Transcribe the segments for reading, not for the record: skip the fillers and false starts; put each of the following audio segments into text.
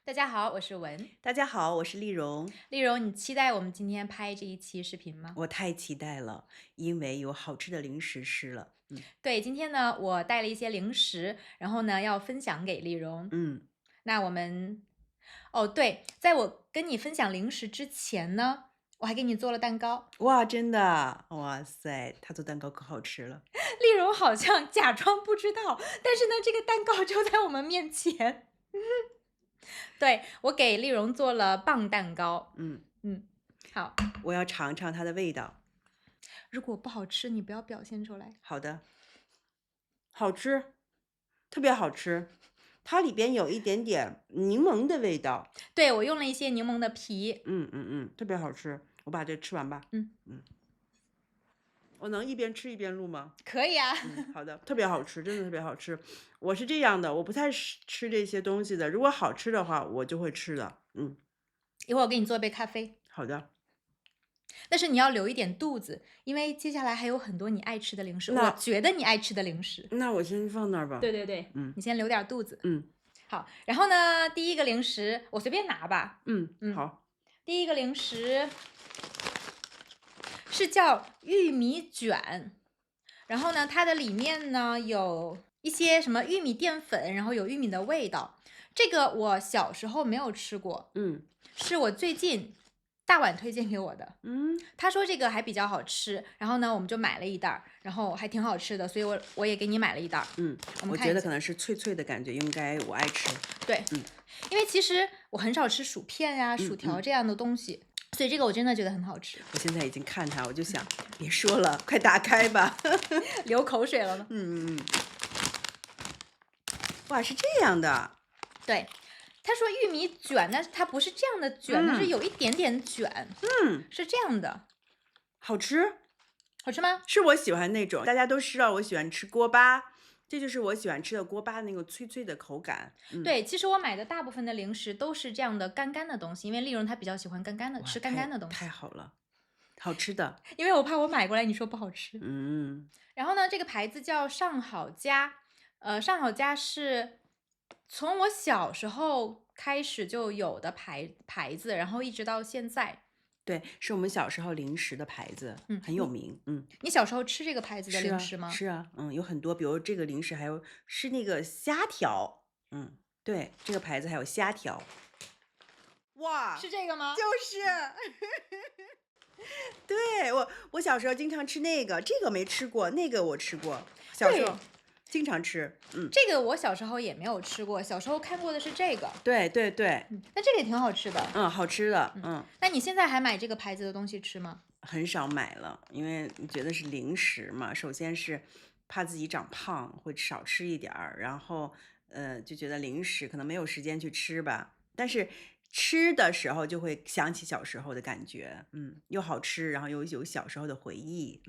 大家好，我是文。大家好，我是丽蓉。丽蓉，你期待我们今天拍这一期视频吗？我太期待了，因为有好吃的零食吃了。对，今天呢，我带了一些零食，然后呢，要分享给丽蓉。嗯，那我们，哦，对，在我跟你分享零食之前呢，我还给你做了蛋糕。哇，真的，哇塞，他做蛋糕可好吃了。丽蓉好像假装不知道，但是呢，这个蛋糕就在我们面前。对，我给丽蓉做了棒蛋糕。嗯，好，我要尝尝它的味道。如果不好吃，你不要表现出来。好的，好吃，特别好吃。它里边有一点点柠檬的味道。对，我用了一些柠檬的皮。特别好吃。我把这吃完吧。嗯，我能一边吃一边录吗？可以啊。好的，特别好吃，真的特别好吃。我是这样的，我不太吃这些东西的。如果好吃的话，我就会吃的。一会儿我给你做一杯咖啡，好的。但是你要留一点肚子，因为接下来还有很多你爱吃的零食，我觉得你爱吃的零食。那我先放那儿吧。对对对，你先留点肚子。嗯好，然后呢，第一个零食我随便拿吧。好。第一个零食是叫玉米卷，然后呢，它的里面呢有一些什么玉米淀粉，然后有玉米的味道。这个我小时候没有吃过，是我最近大碗推荐给我的。他说这个还比较好吃，然后呢，我们就买了一袋儿，然后还挺好吃的，所以我也给你买了一袋儿。我觉得可能是脆脆的感觉，应该我爱吃。对，因为其实我很少吃薯片呀、薯条这样的东西，所以这个我真的觉得很好吃。我现在已经看它，我就想别说了，快打开吧。流口水了吗？哇，是这样的。对，他说玉米卷，但是它不是这样的卷，它是有一点点卷。是这样的，好吃，好吃吗？是我喜欢那种。大家都知道我喜欢吃锅巴，这就是我喜欢吃的锅巴那个脆脆的口感。对，其实我买的大部分的零食都是这样的干干的东西，因为丽蓉她比较喜欢干干的，吃干干的东西。太好了，好吃的。因为我怕我买过来你说不好吃。嗯，然后呢，这个牌子叫上好佳，上好佳是从我小时候开始就有的牌子，然后一直到现在。对，是我们小时候零食的牌子，很有名。你小时候吃这个牌子的是啊，零食吗？是啊，有很多，比如这个零食，还有是那个虾条。对，这个牌子还有虾条。哇，是这个吗？就是。对，我小时候经常吃那个，这个没吃过，那个我吃过，小时候经常吃。这个我小时候也没有吃过，小时候看过的是这个。对对对。但这个也挺好吃的。好吃的。那你现在还买这个牌子的东西吃吗？很少买了，因为觉得是零食嘛，首先是怕自己长胖，会少吃一点儿，然后就觉得零食可能没有时间去吃吧，但是吃的时候就会想起小时候的感觉。又好吃，然后又有小时候的回忆。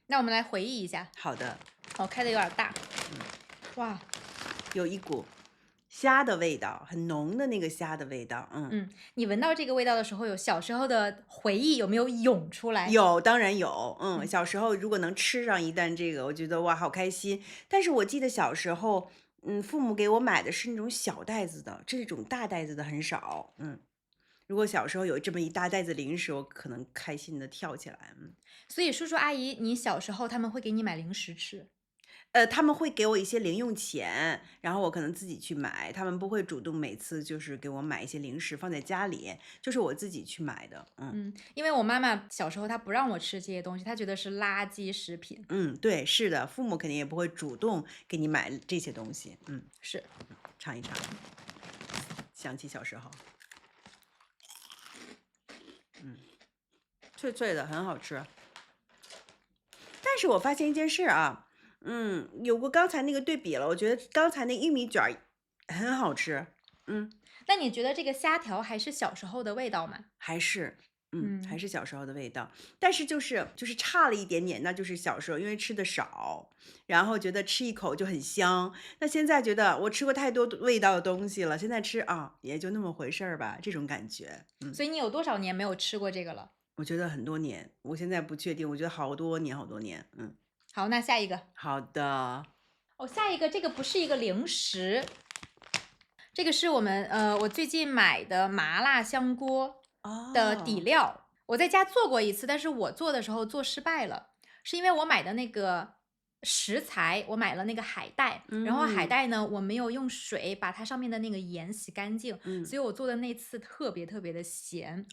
那我们来回忆一下。好的。哦，开的有点大。哇，有一股虾的味道，很浓的那个虾的味道。你闻到这个味道的时候，有小时候的回忆有没有涌出来？有，当然有。小时候如果能吃上一袋这个，我觉得哇，好开心。但是我记得小时候，父母给我买的是那种小袋子的，这种大袋子的很少。如果小时候有这么一大袋子零食，我可能开心的跳起来。所以叔叔阿姨，你小时候他们会给你买零食吃？他们会给我一些零用钱，然后我可能自己去买，他们不会主动每次就是给我买一些零食放在家里，就是我自己去买的。因为我妈妈小时候她不让我吃这些东西，她觉得是垃圾食品。对，是的，父母肯定也不会主动给你买这些东西。是，尝一尝，想起小时候。脆脆的，很好吃。但是我发现一件事啊，有过刚才那个对比了，我觉得刚才那玉米卷儿很好吃。那你觉得这个虾条还是小时候的味道吗？还是。还是小时候的味道，但是就是差了一点点，那就是小时候因为吃的少，然后觉得吃一口就很香。那现在觉得我吃过太多味道的东西了，现在吃也就那么回事儿吧，这种感觉。所以你有多少年没有吃过这个了？我觉得很多年，我现在不确定，我觉得好多年好多年。好，那下一个。好的。下一个这个不是一个零食，这个是我最近买的麻辣香锅的底料，我在家做过一次，但是我做的时候做失败了，是因为我买的那个食材，我买了那个海带，然后海带呢，我没有用水把它上面的那个盐洗干净，所以我做的那次特别特别的咸。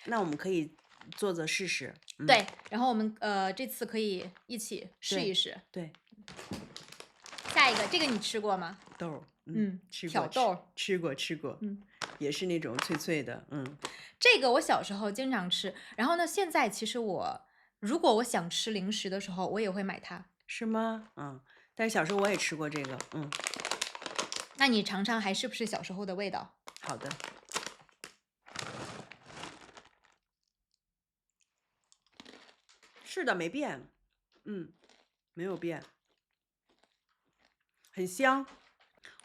那我们可以做着试试。对，然后我们这次可以一起试一试。对。下一个，这个你吃过吗？豆，吃过，挑豆，吃过，也是那种脆脆的，这个我小时候经常吃，然后呢，现在其实如果我想吃零食的时候，我也会买它。是吗？但是小时候我也吃过这个，那你尝尝还是不是小时候的味道？好的。是的，没变，没有变，很香。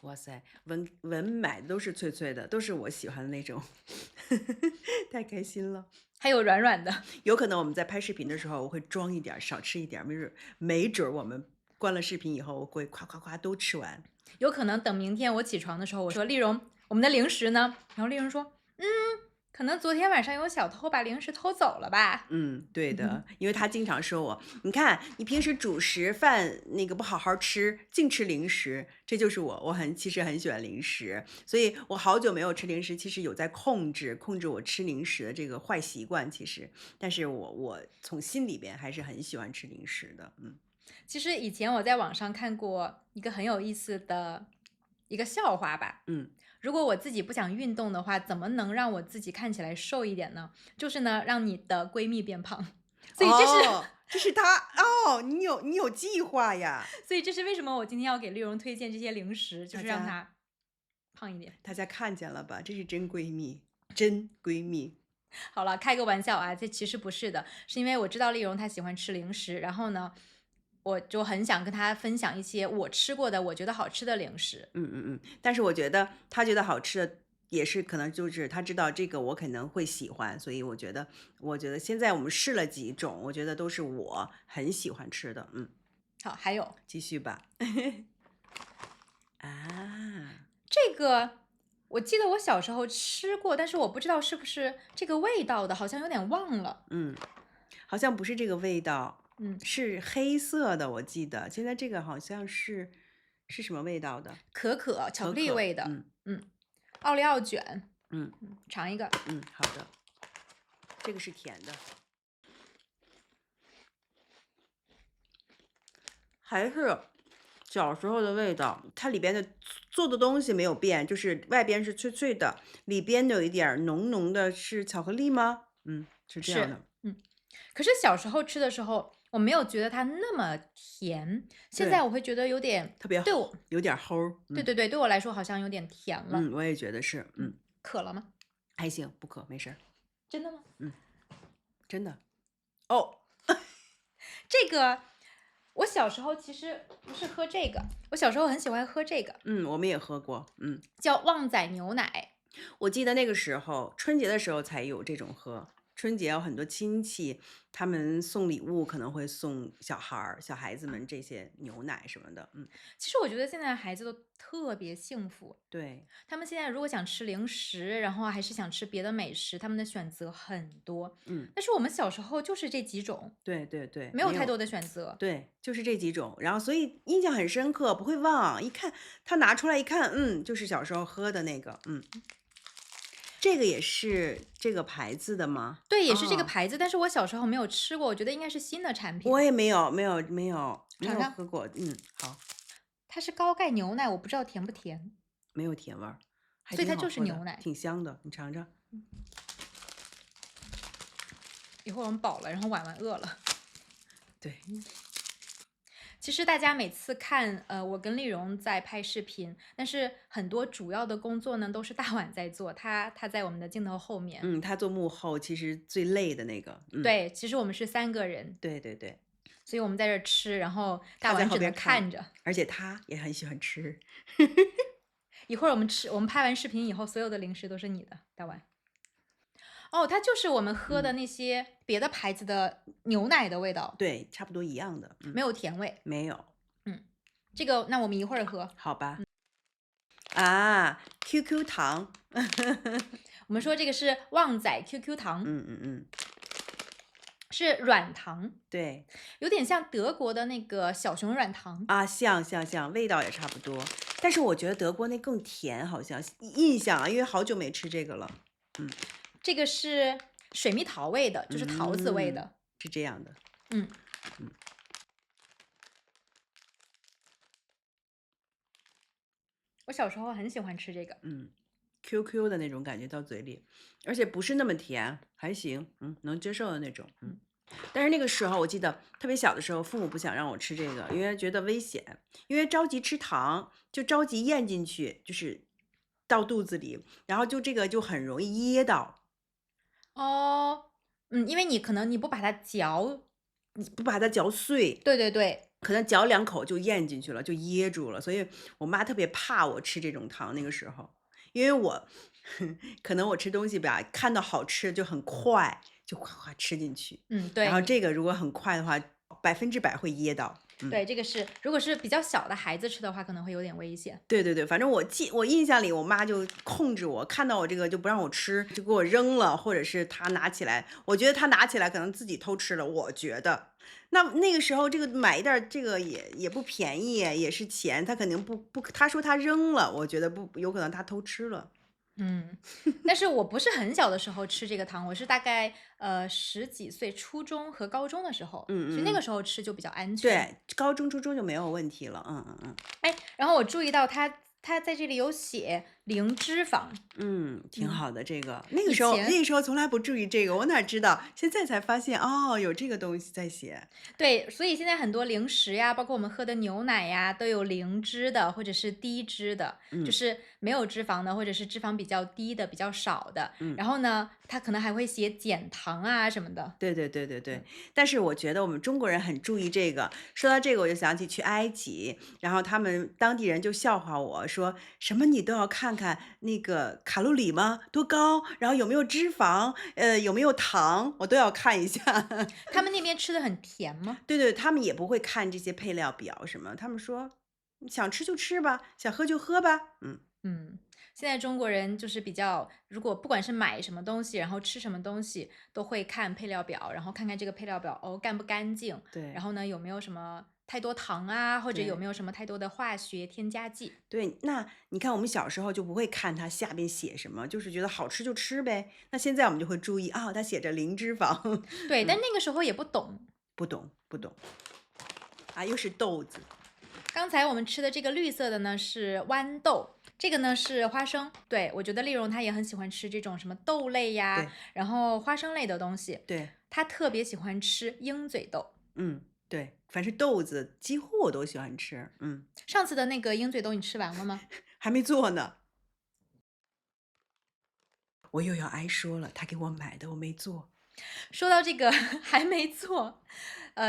哇塞，闻买的都是脆脆的，都是我喜欢的那种，太开心了。还有软软的。有可能我们在拍视频的时候，我会装一点，少吃一点，没准我们关了视频以后，我会夸夸夸都吃完。有可能等明天我起床的时候，我说丽蓉，我们的零食呢？然后丽蓉说，可能昨天晚上有小偷把零食偷走了吧？对的，因为他经常说我，你看你平时主食饭那个不好好吃，净吃零食，这就是我其实很喜欢零食，所以我好久没有吃零食，其实有在控制我吃零食的这个坏习惯，其实，但是我从心里边还是很喜欢吃零食的，其实以前我在网上看过一个很有意思的一个笑话吧，如果我自己不想运动的话，怎么能让我自己看起来瘦一点呢？就是呢，让你的闺蜜变胖。所以这是她你有计划呀。所以这是为什么我今天要给丽蓉推荐这些零食，就是让她胖一点。大家看见了吧？这是真闺蜜，真闺蜜。好了，开个玩笑啊，这其实不是的，是因为我知道丽蓉她喜欢吃零食，然后呢，我就很想跟她分享一些我吃过的我觉得好吃的零食。但是我觉得她觉得好吃的也是可能就是她知道这个我可能会喜欢，所以我觉得现在我们试了几种，我觉得都是我很喜欢吃的。好，还有继续吧。这个我记得我小时候吃过，但是我不知道是不是这个味道的，好像有点忘了。好像不是这个味道。是黑色的，我记得。现在这个好像是什么味道的？可巧克力味的。奥利奥卷。尝一个。好的。这个是甜的，还是小时候的味道。它里边的做的东西没有变，就是外边是脆脆的，里边有一点浓浓的，是巧克力吗？是这样的。可是小时候吃的时候，我没有觉得它那么甜，现在我会觉得有点特别对我有点齁。对，对我来说好像有点甜了。我也觉得是。渴了吗？还行，不渴，没事。真的吗？真的。这个我小时候其实不是喝这个，我小时候很喜欢喝这个。我们也喝过。叫旺仔牛奶。我记得那个时候春节的时候才有这种喝。春节有很多亲戚，他们送礼物可能会送小孩子们这些牛奶什么的。其实我觉得现在的孩子都特别幸福。对，他们现在如果想吃零食，然后还是想吃别的美食，他们的选择很多。但是我们小时候就是这几种。对，没有太多的选择。对，就是这几种，然后所以印象很深刻，不会忘。一看他拿出来一看，就是小时候喝的那个。这个也是这个牌子的吗？对，也是这个牌子，但是我小时候没有吃过，我觉得应该是新的产品。我也没有尝尝喝过。好。它是高钙牛奶，我不知道甜不甜。没有甜味儿，所以它就是牛奶，挺香的，你尝尝。一会儿我们饱了，然后晚晚饿了。对。其实大家每次看我跟丽蓉在拍视频，但是很多主要的工作呢都是大碗在做，他在我们的镜头后面。他做幕后，其实最累的那个。对，其实我们是3个人。对。所以我们在这吃，然后大碗只能看着。而且他也很喜欢吃。一会儿我们拍完视频以后，所有的零食都是你的，大碗。它就是我们喝的那些别的牌子的牛奶的味道。对，差不多一样的。没有甜味。没有。这个那我们一会儿喝。好吧。啊，QQ 糖。我们说这个是旺仔 QQ 糖，是软糖，对，有点像德国的那个小熊软糖啊，像，味道也差不多，但是我觉得德国那更甜，好像印象啊，因为好久没吃这个了。这个是水蜜桃味的，就是桃子味的，是这样的。我小时候很喜欢吃这个。QQ 的那种感觉到嘴里，而且不是那么甜，还行，能接受的那种。但是那个时候我记得特别小的时候，父母不想让我吃这个，因为觉得危险，因为着急吃糖，就着急咽进去，就是到肚子里，然后就这个就很容易噎到。哦，因为你可能你不把它嚼，你不把它嚼碎，对，可能嚼2口就咽进去了，就噎住了。所以我妈特别怕我吃这种糖，那个时候，因为我可能我吃东西吧，看到好吃的就很快，就夸吃进去。对。然后这个如果很快的话，100%会噎到。对，这个是如果是比较小的孩子吃的话，可能会有点危险。对，反正我印象里，我妈就控制我，看到我这个就不让我吃，就给我扔了，或者是她拿起来。我觉得她拿起来可能自己偷吃了，我觉得。那个时候这个买一袋这个也不便宜，也是钱，她肯定不，她说她扔了，我觉得不有可能她偷吃了。但是我不是很小的时候吃这个糖，我是大概10几岁，初中和高中的时候，所以那个时候吃就比较安全。对，高中、初中就没有问题了。然后我注意到它在这里有写零脂肪，挺好的这个。那个时候从来不注意这个，我哪知道，现在才发现哦，有这个东西在写。对，所以现在很多零食呀，包括我们喝的牛奶呀，都有零脂的或者是低脂的，就是没有脂肪的，或者是脂肪比较低的、比较少的。然后呢，它可能还会写减糖啊什么的。对。但是我觉得我们中国人很注意这个。说到这个，我就想起去埃及，然后他们当地人就笑话我说，什么你都要看看那个卡路里吗？多高？然后有没有脂肪？有没有糖？我都要看一下。他们那边吃的很甜吗？对，他们也不会看这些配料表什么，他们说想吃就吃吧，想喝就喝吧。现在中国人就是比较，如果不管是买什么东西，然后吃什么东西，都会看配料表，然后看看这个配料表干不干净，对，然后呢有没有什么太多糖啊，或者有没有什么太多的化学添加剂。对，那你看我们小时候就不会看它下边写什么，就是觉得好吃就吃呗。那现在我们就会注意啊，它写着零脂肪。对，但那个时候也不懂，不懂啊，又是豆子。刚才我们吃的这个绿色的呢是豌豆，这个呢是花生。对，我觉得丽蓉她也很喜欢吃这种什么豆类呀，然后花生类的东西。对，她特别喜欢吃鹰嘴豆。对，凡是豆子几乎我都喜欢吃。上次的那个鹰嘴豆你吃完了吗？还没做呢。我又要挨说了，他给我买的我没做。说到这个还没做，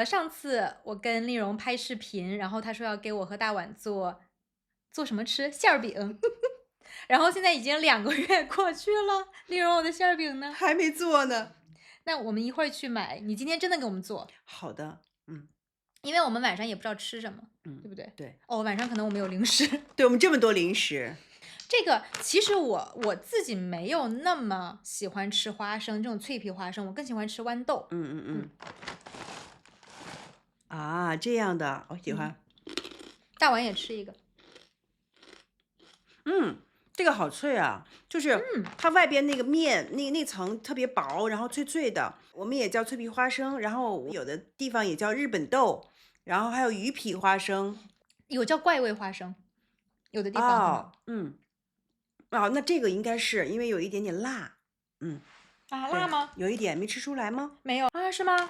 上次我跟丽蓉拍视频，然后她说要给我和大碗做什么吃？馅儿饼。然后现在已经2个月过去了，丽蓉我的馅儿饼呢？还没做呢。那我们一会儿去买，你今天真的给我们做？好的，因为我们晚上也不知道吃什么，对不对？对。晚上可能我们有零食。对，我们这么多零食。这个其实我自己没有那么喜欢吃花生这种脆皮花生，我更喜欢吃豌豆。啊，这样的，我喜欢。大碗也吃一个。这个好脆啊，就是它外边那个面那层特别薄，然后脆脆的。我们也叫脆皮花生，然后有的地方也叫日本豆，然后还有鱼皮花生，有叫怪味花生，有的地方那这个应该是因为有一点点辣。辣吗？有一点，没吃出来吗？没有啊，是吗？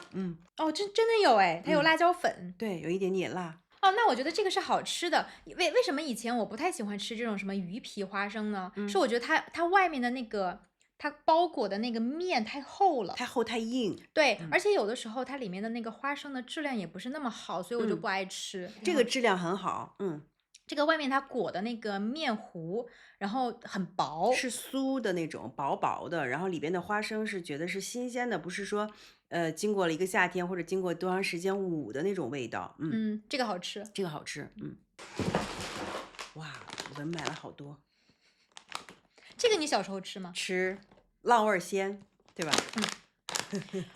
真的有哎，它有辣椒粉。对，有一点点辣。那我觉得这个是好吃的。为什么以前我不太喜欢吃这种什么鱼皮花生呢？是我觉得它外面的那个它包裹的那个面太厚了，太厚太硬。对，而且有的时候它里面的那个花生的质量也不是那么好，所以我就不爱吃。这个质量很好。这个外面它裹的那个面糊，然后很薄，是酥的那种，薄薄的，然后里边的花生是觉得是新鲜的，不是说经过了一个夏天或者经过多长时间捂的那种味道。这个好吃，这个好吃。哇，们买了好多。这个你小时候吃吗？吃，浪味仙，对吧？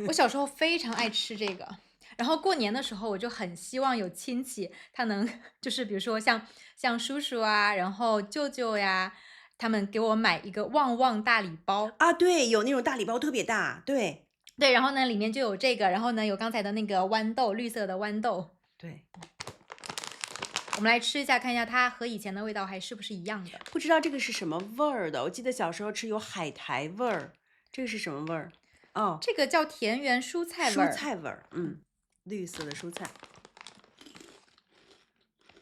我小时候非常爱吃这个，然后过年的时候我就很希望有亲戚他能就是比如说像叔叔啊，然后舅舅呀，他们给我买一个旺旺大礼包。啊，对，有那种大礼包特别大，对。对，然后呢里面就有这个，然后呢有刚才的那个豌豆，绿色的豌豆。对。我们来吃一下，看一下它和以前的味道还是不是一样的。不知道这个是什么味儿的，我记得小时候吃有海苔味儿，这个是什么味儿？哦，这个叫田园蔬菜味儿。蔬菜味儿，嗯，绿色的蔬菜。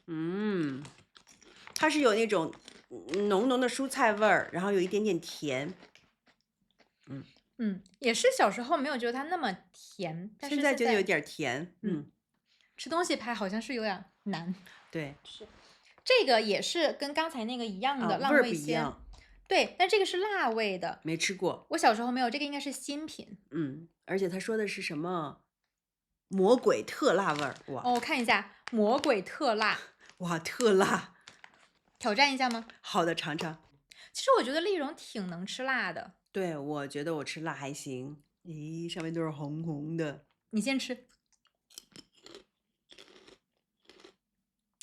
嗯，它是有那种浓浓的蔬菜味儿，然后有一点点甜。也是小时候没有觉得它那么甜，但是现在觉得有点甜。吃东西拍好像是有点难。对，是这个也是跟刚才那个一样的浪味儿味仙。不一样。对，但这个是辣味的，没吃过。我小时候没有，这个应该是新品。而且他说的是什么魔鬼特辣味儿，哇！哦，我看一下，魔鬼特辣。哇，特辣！挑战一下吗？好的，尝尝。其实我觉得丽蓉挺能吃辣的。对，我觉得我吃辣还行。咦，上面都是红红的。你先吃。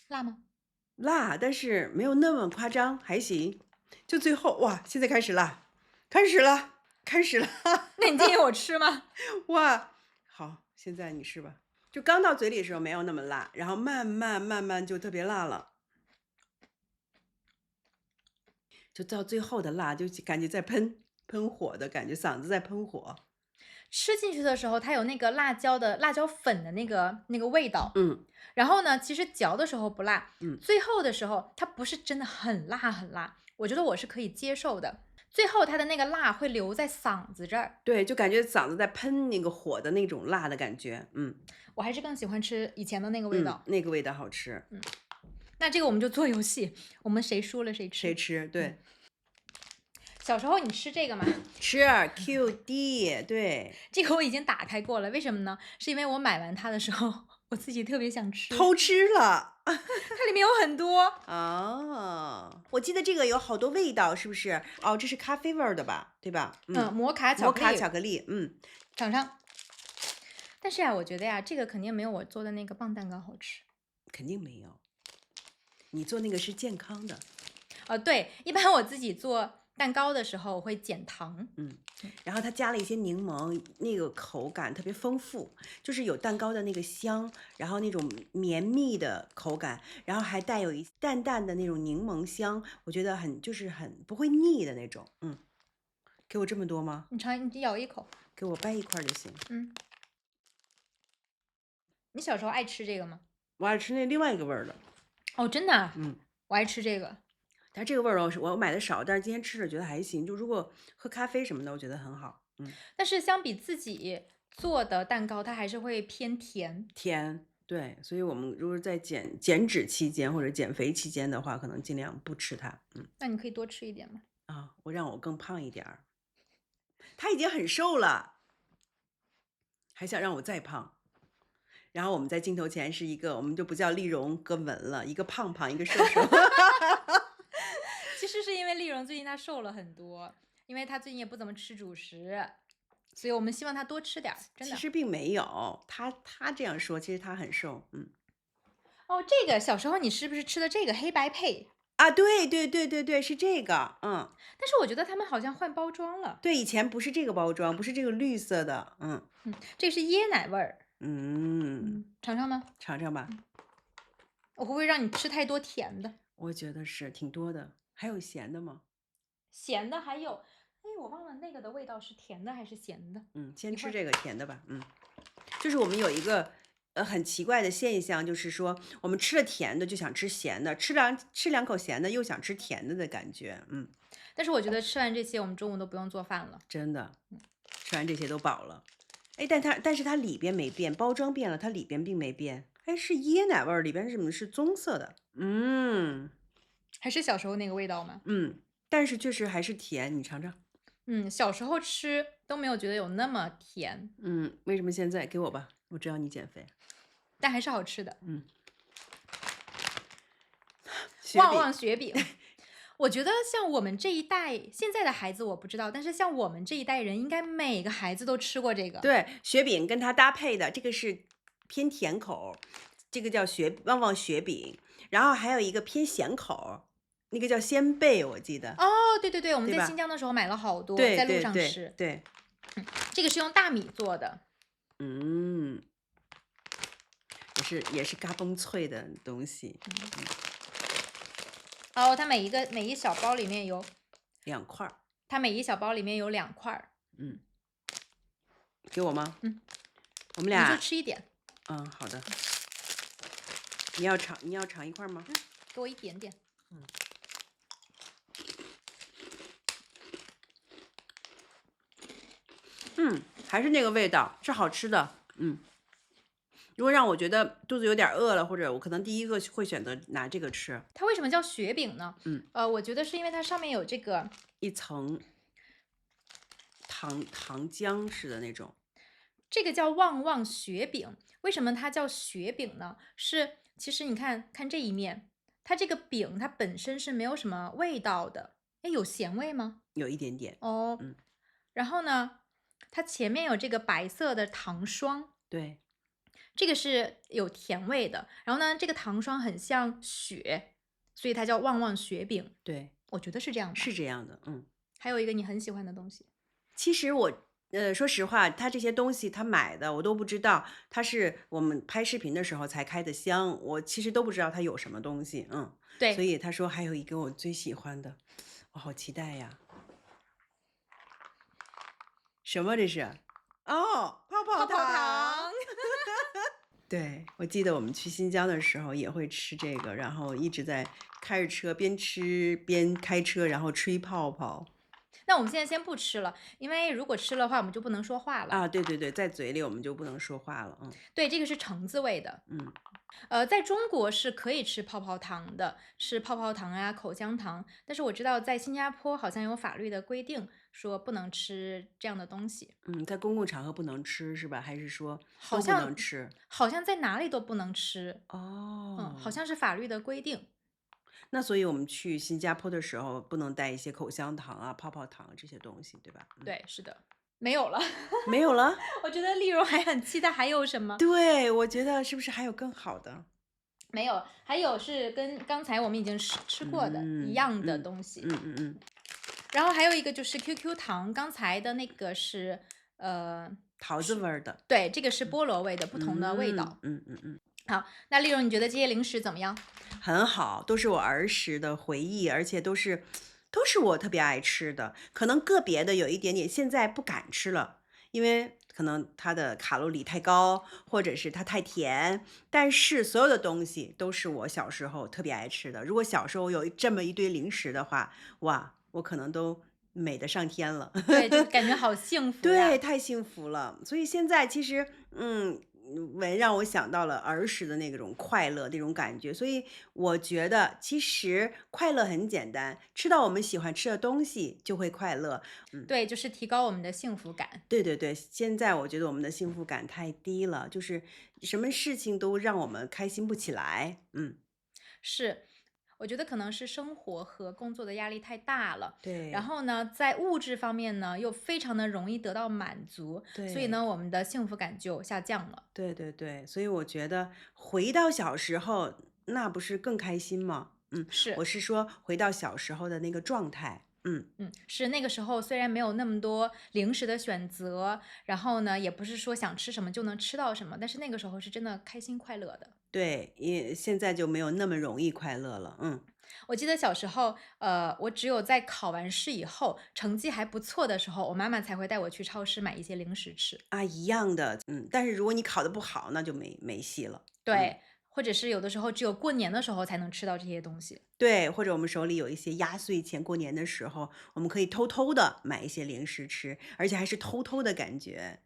辣吗？辣，但是没有那么夸张，还行。就最后，哇，现在开始辣，开始了，开始了。那你建议我吃吗？哇，好，现在你试吧。就刚到嘴里的时候没有那么辣，然后慢慢就特别辣了。就到最后的辣，就感觉在喷火的感觉，嗓子在喷火。吃进去的时候，它有那个辣椒粉的那个味道。然后呢，其实嚼的时候不辣。最后的时候，它不是真的很辣很辣，我觉得我是可以接受的。最后它的那个辣会留在嗓子这儿。对，就感觉嗓子在喷那个火的那种辣的感觉。我还是更喜欢吃以前的那个味道。那个味道好吃。那这个我们就做游戏，我们谁输了谁吃。谁吃？对。小时候你吃这个吗？吃 QD， 对。这个我已经打开过了，为什么呢？是因为我买完它的时候，我自己特别想吃。偷吃了。它里面有很多。哦，我记得这个有好多味道，是不是？哦，这是咖啡味儿的吧？对吧？摩卡巧克力。尝尝。但是呀，我觉得呀，这个肯定没有我做的那个棒蛋糕好吃。肯定没有。你做那个是健康的。对，一般我自己做蛋糕的时候我会减糖。然后它加了一些柠檬，那个口感特别丰富，就是有蛋糕的那个香，然后那种绵密的口感，然后还带有一淡淡的那种柠檬香，我觉得很不会腻的那种。给我这么多吗？你尝，你咬一口。给我掰一块就行。你小时候爱吃这个吗？我爱吃那另外一个味儿的。哦，真的？我爱吃这个。它这个味儿我买的少，但是今天吃着觉得还行。就如果喝咖啡什么的，我觉得很好。但是相比自己做的蛋糕，它还是会偏甜。甜，对。所以我们如果在减脂期间或者减肥期间的话，可能尽量不吃它。那你可以多吃一点吗？让我更胖一点儿。他已经很瘦了，还想让我再胖。然后我们在镜头前是一个，我们就不叫丽蓉跟文了，一个胖胖，一个瘦瘦。其实是因为丽蓉最近她瘦了很多，因为她最近也不怎么吃主食，所以我们希望她多吃点。真的。其实并没有，她这样说，其实她很瘦。哦，这个小时候你是不是吃的这个黑白配？对，是这个。但是我觉得他们好像换包装了。对，以前不是这个包装，不是这个绿色的。这个是椰奶味儿。尝尝吗？尝尝吧。我会不会让你吃太多甜的？我觉得是挺多的。还有咸的吗？咸的还有，我忘了那个的味道是甜的还是咸的。先吃这个甜的吧。就是我们有一个很奇怪的现象，就是说我们吃了甜的就想吃咸的，吃两口咸的又想吃甜的感觉。但是我觉得吃完这些，我们中午都不用做饭了。真的。吃完这些都饱了。但是它里边没变，包装变了，它里边并没变。是椰奶味儿，里边怎么是棕色的？还是小时候那个味道吗？但是确实还是甜，你尝尝。小时候吃都没有觉得有那么甜。为什么现在？给我吧，我知道你减肥。但还是好吃的。旺旺雪饼。我觉得像我们这一代现在的孩子我不知道，但是像我们这一代人，应该每个孩子都吃过这个。对，雪饼跟它搭配的这个是偏甜口，这个叫旺旺雪饼，然后还有一个偏咸口，那个叫鲜贝，我记得。哦，对对对，我们对吧？在新疆的时候买了好多，对在路对对上吃。对，这个是用大米做的，嗯，也是嘎嘣脆的东西，哦，它每一小包里面有2块儿，它每一小包里面有2块儿。嗯，给我吗？嗯，你就我们俩，吃一点，好的。你要尝一块吗？给我一点点。还是那个味道，是好吃的。如果让我觉得肚子有点饿了，或者我可能第一个会选择拿这个吃。它为什么叫雪饼呢？我觉得是因为它上面有这个一层糖浆似的那种。这个叫旺旺雪饼。为什么它叫雪饼呢？其实你看这一面，它这个饼它本身是没有什么味道的。哎，有咸味吗？有一点点。哦，然后呢，它前面有这个白色的糖霜，对，这个是有甜味的。然后呢，这个糖霜很像雪，所以它叫旺旺雪饼。对，我觉得是这样的。是这样的。还有一个你很喜欢的东西，其实我说实话，他这些东西他买的我都不知道，他是我们拍视频的时候才开的箱，我其实都不知道他有什么东西。对，所以他说还有一个我最喜欢的，我好期待呀。什么这是？哦，泡泡泡糖。糖。对，我记得我们去新疆的时候也会吃这个，然后一直在开着车边吃边开车，然后吹泡泡。那我们现在先不吃了，因为如果吃的话，我们就不能说话了。啊，对对对，在嘴里我们就不能说话了。对，这个是橙子味的。在中国是可以吃泡泡糖的，吃泡泡糖啊、口香糖。但是我知道在新加坡好像有法律的规定，说不能吃这样的东西。在公共场合不能吃是吧？还是说都不好像能吃？好像在哪里都不能吃。哦，好像是法律的规定。那所以我们去新加坡的时候不能带一些口香糖啊、泡泡糖这些东西，对吧？对，是的，没有了。没有了。我觉得丽蓉还很期待还有什么。对，我觉得是不是还有更好的？没有，还有是跟刚才我们已经吃过的一样的东西。然后还有一个就是 QQ 糖，刚才的那个是桃子味儿的。对，这个是菠萝味的，不同的味道。好，那丽蓉你觉得这些零食怎么样？很好，都是我儿时的回忆，而且都是我特别爱吃的。可能个别的有一点点现在不敢吃了，因为可能它的卡路里太高，或者是它太甜。但是所有的东西都是我小时候特别爱吃的。如果小时候有这么一堆零食的话，哇，我可能都美得上天了。对，就感觉好幸福呀。对，太幸福了。所以现在其实，让我想到了儿时的那种快乐，那种感觉。所以我觉得，其实快乐很简单，吃到我们喜欢吃的东西就会快乐。对，就是提高我们的幸福感。对对对，现在我觉得我们的幸福感太低了，就是什么事情都让我们开心不起来。是。我觉得可能是生活和工作的压力太大了，对。然后呢，在物质方面呢，又非常的容易得到满足，所以呢，我们的幸福感就下降了。对对对，所以我觉得回到小时候，那不是更开心吗？是，我是说回到小时候的那个状态。是那个时候虽然没有那么多零食的选择，然后呢，也不是说想吃什么就能吃到什么，但是那个时候是真的开心快乐的。对，也现在就没有那么容易快乐了。我记得小时候，我只有在考完试以后，成绩还不错的时候，我妈妈才会带我去超市买一些零食吃。啊，一样的。但是如果你考得不好，那就没戏了。对，或者是有的时候只有过年的时候才能吃到这些东西。对，或者我们手里有一些压岁钱，过年的时候我们可以偷偷的买一些零食吃，而且还是偷偷的感觉。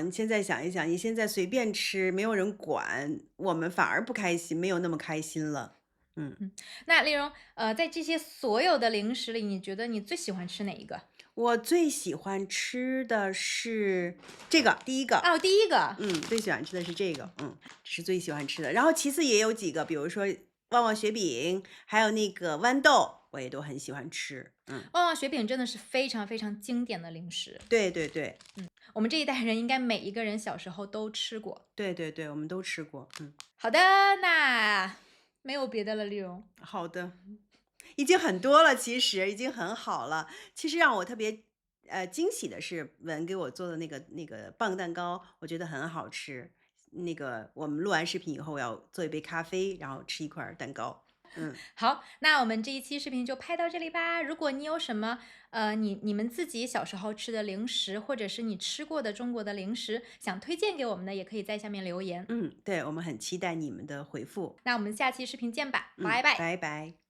你现在想一想，你现在随便吃，没有人管，我们反而不开心，没有那么开心了。那丽蓉，在这些所有的零食里，你觉得你最喜欢吃哪一个？我最喜欢吃的是这个，第一个。哦，第一个。最喜欢吃的是这个。这是最喜欢吃的。然后其次也有几个，比如说旺旺雪饼，还有那个豌豆。我也都很喜欢吃。雪饼真的是非常非常经典的零食。对对对，我们这一代人应该每一个人小时候都吃过。对对对，我们都吃过。好的，那没有别的了，丽蓉。好的，已经很多了，其实已经很好了。其实让我特别惊喜的是，文给我做的那个棒蛋糕，我觉得很好吃。那个我们录完视频以后，我要做一杯咖啡，然后吃一块蛋糕。好，那我们这一期视频就拍到这里吧。如果你有什么你们自己小时候吃的零食，或者是你吃过的中国的零食，想推荐给我们的，也可以在下面留言。对，我们很期待你们的回复。那我们下期视频见吧，拜拜。拜拜。